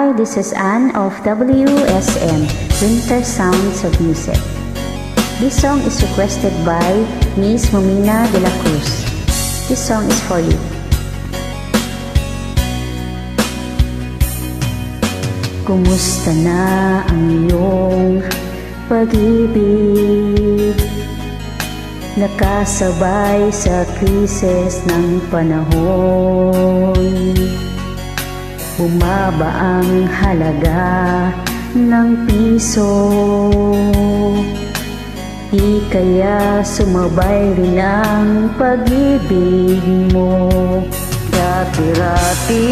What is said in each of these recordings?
Hi, this is Anne of WSM, Winter Sounds of Music. This song is requested by Miss Momina de la Cruz. This song is for you. Kumusta na ang iyong pag-ibig? Nakasabay sa krisis ng panahon. Bumaba ang halaga ng piso. Di kaya sumabay rin ang pag-ibig mo. Dati-rati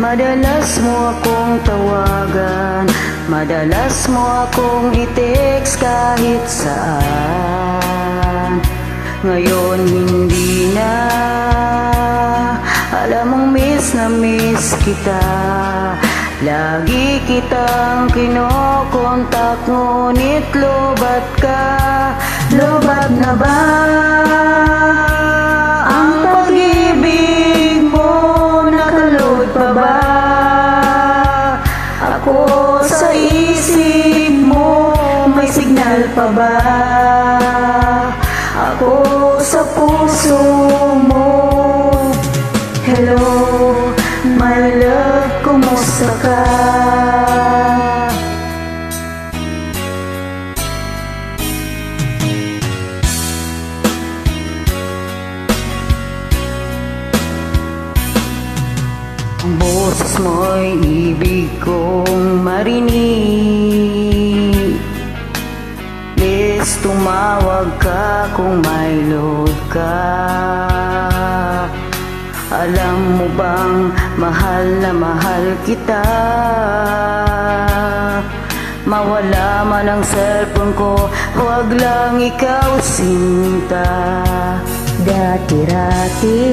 madalas mo akong tawagan, madalas mo akong i-text kahit saan. Ngayon hindi na, alam mong miss na miss kita. Lagi kitang kinokontak, ngunit lobat ka. Lobat na ba ang pag-ibig mo? Nakaload pa ba ako sa isip mo? May signal pa ba ako sa puso mo? Hello, my love, kumusta ka? Ang boses mo'y ibig kong marinig. Please tumawag ka kung may load ka. Alam mo bang mahal na mahal kita? Mawala man ang cellphone ko, huwag lang ikaw sinta. Dati-rati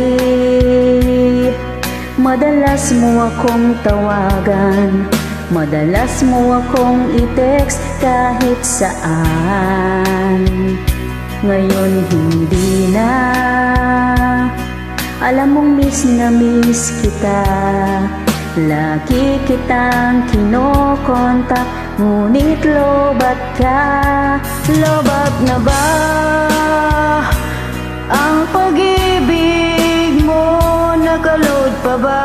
madalas mo akong tawagan, madalas mo akong i-text kahit saan. Ngayon hindi na, alam mong miss na miss kita. Lagi kitang kinokontak, ngunit lobat ka. Lobat na ba ang pag-ibig mo? Nakaload pa ba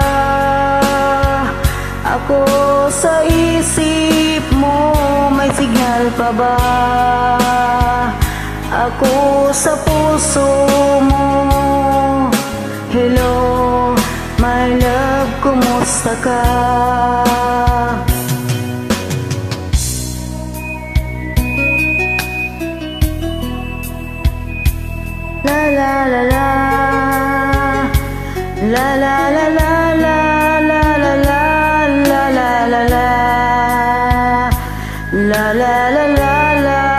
ako sa isip mo? May signal pa ba ako sa puso mo? Hello, my love, kumusta ka? La la la la, la la la la la, la la la la la la la, la la la la la la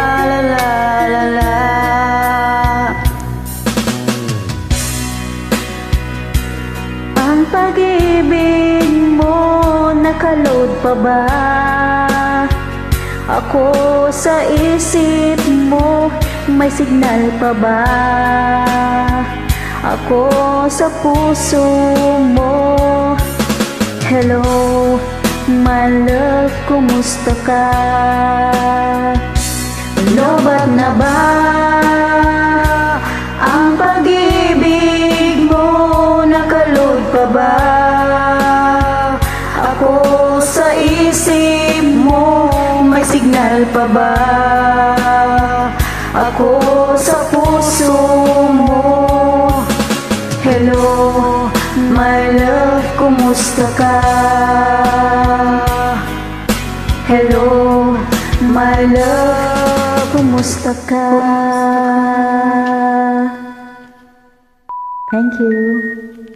la la, la la. Ang pag-ibig mo, nakaload pa ba ako sa isip mo? May signal pa ba ako sa puso mo? Hello, my love, kumusta ka? Lobat na ba ang pag-ibig mo? Nakaload pa ba ako sa isip mo? May signal pa ba ako sa puso mo? Hello, my love, kumusta ka? Hello, my love, kumusta ka? Thank you.